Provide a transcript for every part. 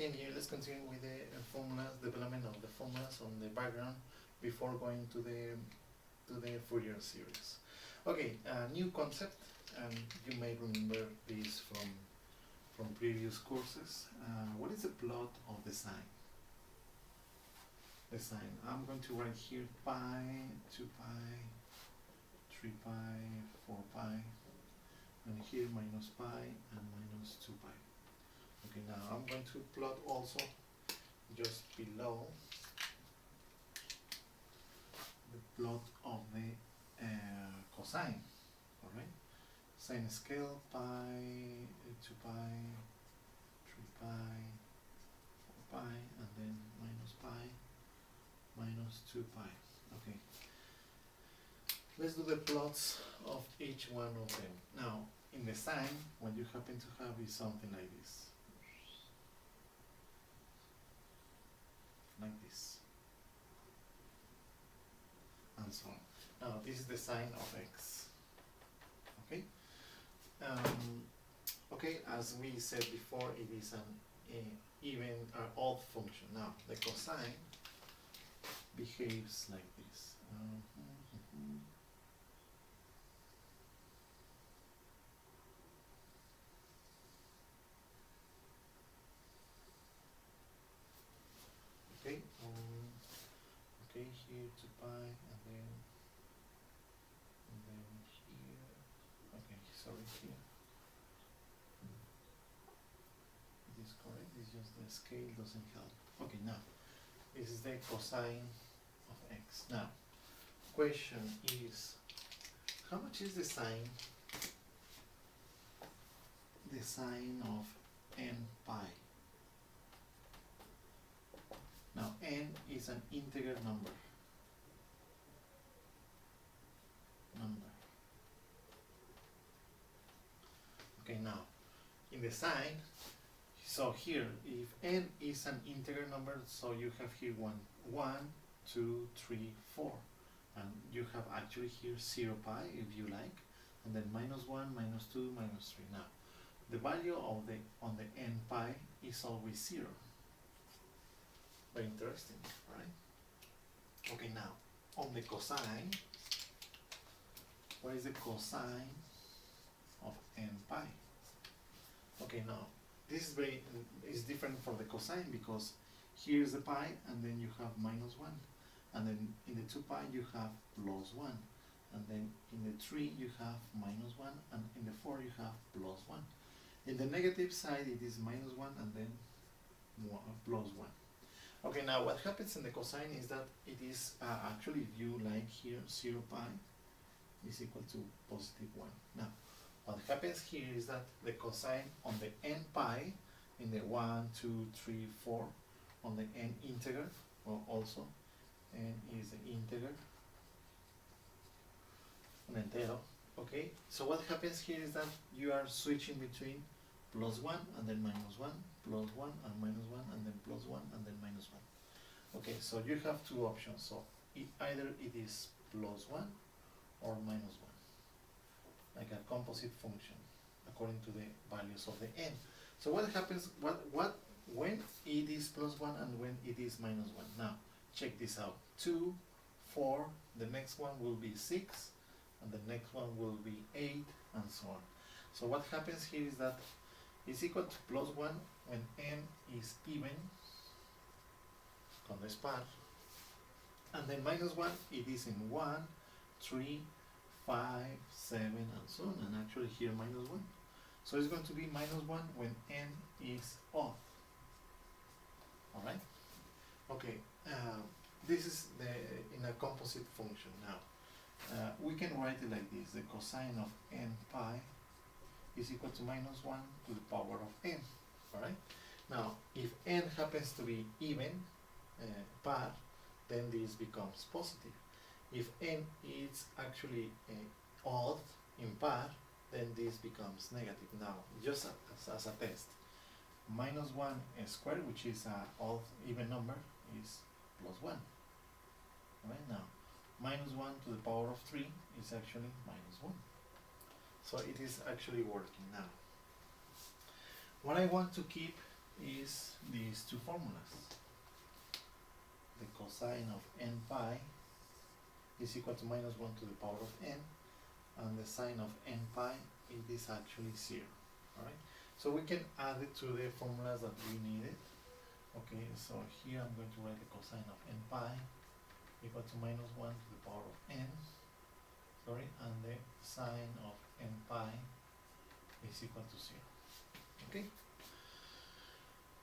continue. Let's continue with the formulas, development of the formulas on the background before going to the Fourier series. Okay, new concept, and you may remember this from previous courses. What is the plot of the sine? The sine. I'm going to write here pi, 2 pi, 3 pi, 4 pi, and here minus pi and minus 2 pi. Okay, now I'm going to plot also just below the plot of the cosine. All right, sine scale pi, 2 pi, 3 pi, 4 pi, and then minus pi, minus 2 pi. Okay, let's do the plots of each one of them. Now, in the sine, what you happen to have is something like this. Like this. And so on. Now, this is the sine of x. Okay? Okay, as we said before, it is an even odd function. Now, the cosine behaves like this. Okay, okay, here 2 pi, and then here. Okay, sorry, here. It is correct. It's just the scale doesn't help. Okay, now this is the cosine of x. Now, question is, how much is the sine of n pi? Now, n is an integer number. Okay, now, in the sine, so here, if n is an integer number, so you have here 1, 2, 3, 4. And you have actually here 0 pi, if you like, and then minus 1, minus 2, minus 3. Now, the value of on the n pi is always 0. Very interesting, right? Okay, now, on the cosine, what is the cosine of n pi? Okay, now, this is different from the cosine because here is the pi, and then you have minus 1. And then in the 2 pi, you have plus 1. And then in the 3, you have minus 1. And in the 4, you have plus 1. In the negative side, it is minus 1 and then plus 1. Okay, now what happens in the cosine is that it is actually, if you like here, 0 pi is equal to positive 1. Now, what happens here is that the cosine on the n pi, in the 1, 2, 3, 4, on the n integer, well, also, n is the integer, an entero, okay? So what happens here is that you are switching between plus 1 and then minus 1, plus 1 and minus 1, and then plus 1 and then minus 1. Okay, so you have two options. So either it is plus 1 or minus 1, like a composite function according to the values of the n. So what happens, when it is plus 1 and when it is minus 1? Now, check this out. 2, 4, the next one will be 6, and the next one will be 8, and so on. So what happens here is that it's equal to plus 1 when n is even, con dispar, and then minus 1, it is in 1, 3, 5, 7, and so on, and actually here minus 1. So it's going to be minus 1 when n is odd. Alright? Okay, this is in a composite function. Now, we can write it like this. The cosine of n pi is equal to minus 1 to the power of n. Alright? Now, if n happens to be even, par, then this becomes positive. If n is actually odd, impar, then this becomes negative. Now, just as a test, minus 1 squared, which is an odd even number, is plus 1. Right now, minus 1 to the power of 3 is actually minus 1. So it is actually working now. What I want to keep is these two formulas. The cosine of n pi is equal to minus 1 to the power of n, and the sine of n pi, it is actually 0. Alright? So we can add it to the formulas that we needed. Okay, so here I'm going to write the cosine of n pi equal to minus 1 to the power of n, and the sine of n pi is equal to 0. Okay?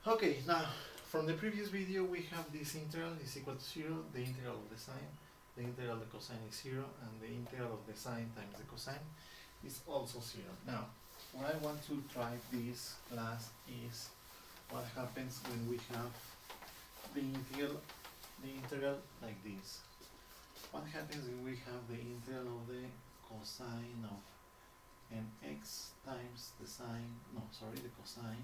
Okay, now from the previous video we have this integral is equal to 0, the integral of the sine, the integral of the cosine is 0, and the integral of the sine times the cosine is also 0. Now, what I want to try this class is what happens when we have the integral like this. What happens when we have the integral of the cosine of mx times the the cosine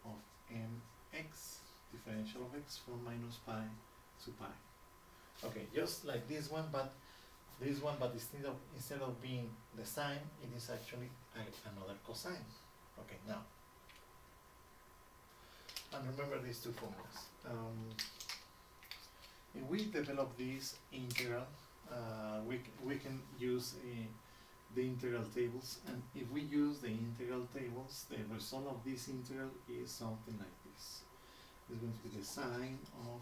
of mx, differential of x from minus pi to pi. Okay, just like this one, but instead of being the sine, it is actually another cosine. Okay, now, and remember these two formulas. If we develop this integral, we can use the integral tables, and if we use the integral tables, the result of this integral is something like this. It's going to be the sine of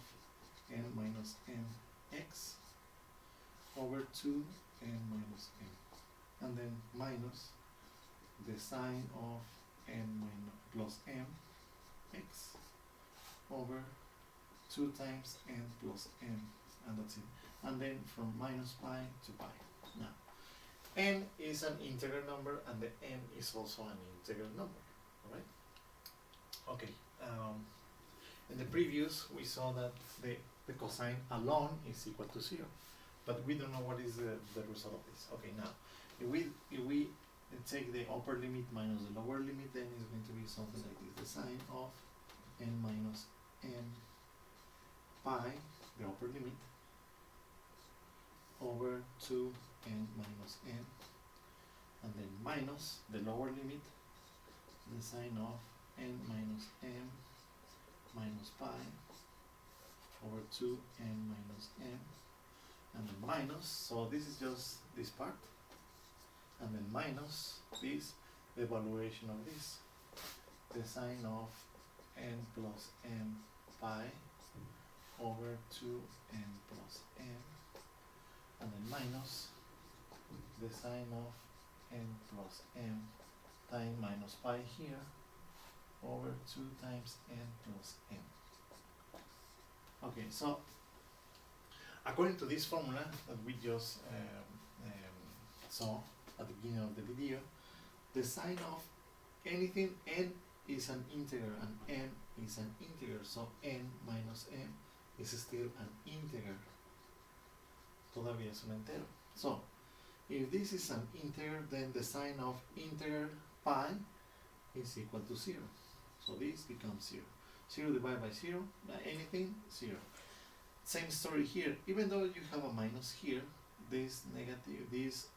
n minus mx over 2 n minus m, and then minus the sine of n plus m x over 2 times n plus m, and that's it. And then from minus pi to pi. Now, n is an integer number, and the m is also an integer number. Alright? Okay. In the previous, we saw that the cosine alone is equal to 0, but we don't know what is the result of this. Okay, now, if we take the upper limit minus the lower limit, then it's going to be something like this: the sine of n minus m pi, the upper limit, over 2 n minus m, and then minus the lower limit, the sine of n minus m minus pi over 2 n minus m, and then minus, so this is just this part, and then minus this, the evaluation of this, the sine of n plus m pi over 2 n plus m, and then minus the sine of n plus m times minus pi here over 2 times n plus m. Okay, so according to this formula that we just saw at the beginning of the video, the sine of anything, n is an integer and m is an integer, so n minus m is still an integer. Todavía es un entero. So, if this is an integer, then the sine of integer pi is equal to 0. So this becomes 0. 0 divided by 0, anything, 0. Same story here. Even though you have a minus here, this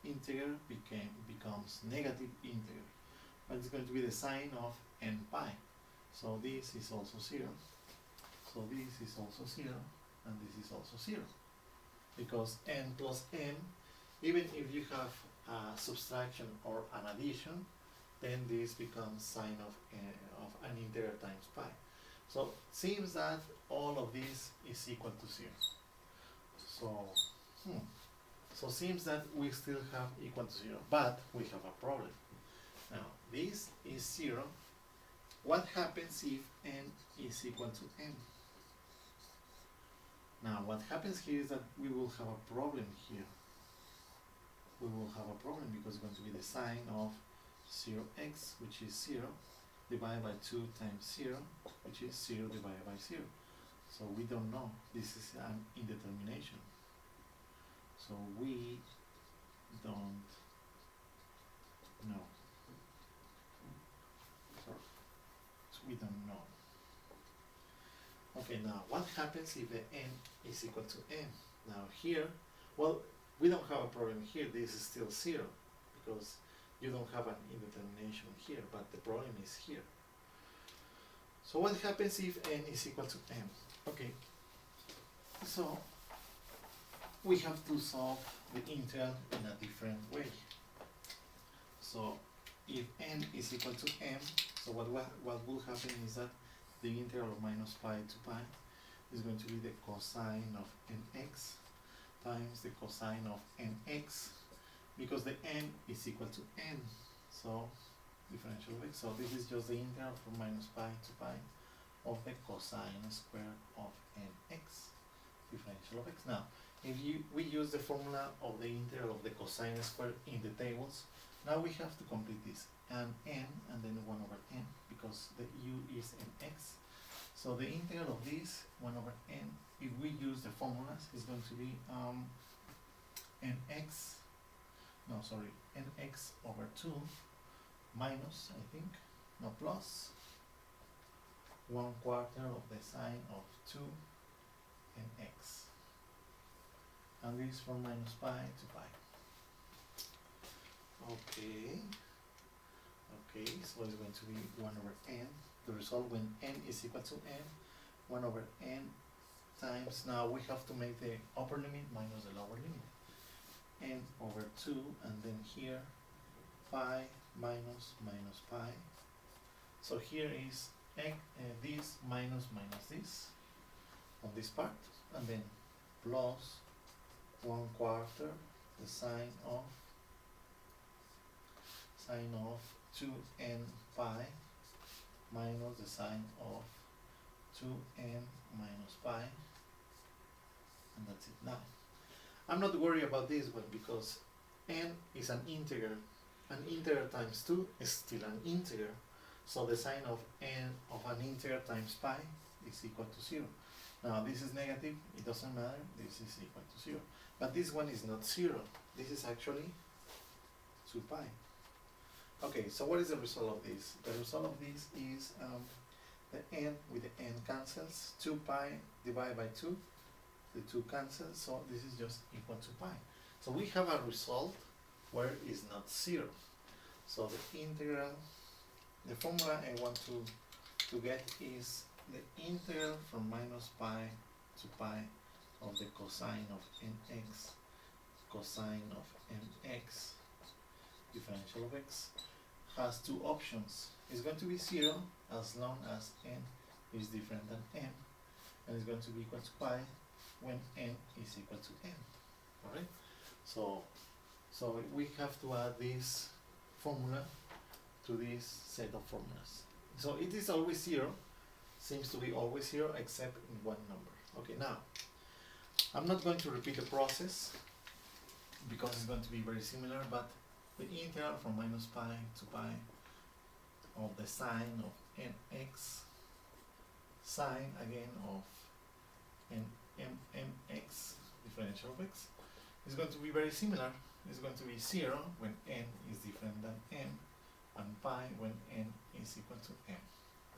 integer becomes negative integer. But it's going to be the sine of n pi. So this is also 0. So this is also 0, and this is also 0. Because n plus m, even if you have a subtraction or an addition, then this becomes sine of an integer times pi. So seems that all of this is equal to 0. So seems that we still have equal to 0, but we have a problem. Now this is 0. What happens if n is equal to m? Now what happens here is that we will have a problem here. We will have a problem because it's going to be the sine of 0x, which is 0, divided by 2 times 0, which is 0 divided by 0. So we don't know. This is an indetermination. So we don't know. So we don't know. Okay, now what happens if the n is equal to m? Now here, well, we don't have a problem here. This is still 0 because you don't have an indetermination here, but the problem is here. So what happens if n is equal to m? Okay, so we have to solve the integral in a different way. So if n is equal to m, so what will happen is that the integral of minus pi to pi is going to be the cosine of nx times the cosine of nx, because the n is equal to n, so differential of x. So this is just the integral from minus pi to pi of the cosine squared of nx, differential of x. Now, if we use the formula of the integral of the cosine squared in the tables, now we have to complete this, and n, and then 1 over n, because the u is nx. So the integral of this 1 over n, if we use the formulas, is going to be nx over 2 minus, I think, no, plus 1/4 of the sine of 2 nx, and this from minus pi to pi. Okay, so it's going to be 1 over n. The result when n is equal to n, 1 over n times, now we have to make the upper limit minus the lower limit, n over 2, and then here pi minus pi. So here is this minus this on this part, and then plus 1/4 the sine of 2n pi minus the sine of 2n minus pi, and that's it. Now, I'm not worried about this one because n is an integer. An integer times 2 is still an integer. So the sine of n of an integer times pi is equal to 0. Now this is negative, it doesn't matter, this is equal to 0. But this one is not 0, this is actually 2 pi. Okay, so what is the result of this? The result of this is the n with the n cancels, 2 pi divided by 2, the 2 cancels, so this is just equal to pi. So we have a result where it's not 0. So the integral, the formula I want to get is the integral from minus pi to pi of the cosine of nx, cosine of mx, differential of x, has 2 options. It's going to be 0 as long as n is different than m, and it's going to be equal to pi when n is equal to m. Alright? So we have to add this formula to this set of formulas. So it is always 0, seems to be always 0 except in one number. Okay, now I'm not going to repeat the process because it's going to be very similar, but the integral from minus pi to pi of the sine of nx, sine again of mx, differential of x, is going to be very similar. It's going to be 0 when n is different than m, and pi when n is equal to m,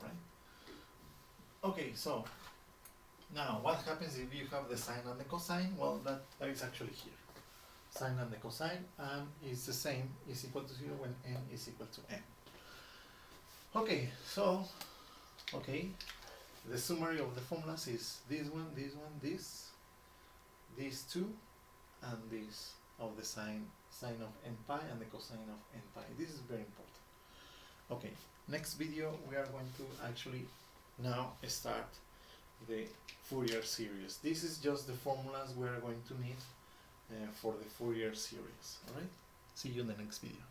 right? Okay, so now what happens if you have the sine and the cosine? Well, that is actually here. Sine and the cosine, and is the same, is equal to 0 when n is equal to m. Okay, so, the summary of the formulas is this one, these two, and this of the sine of n pi and the cosine of n pi. This is very important. Okay, next video we are going to actually now start the Fourier series. This is just the formulas we are going to need for the Fourier series. Alright? See you in the next video.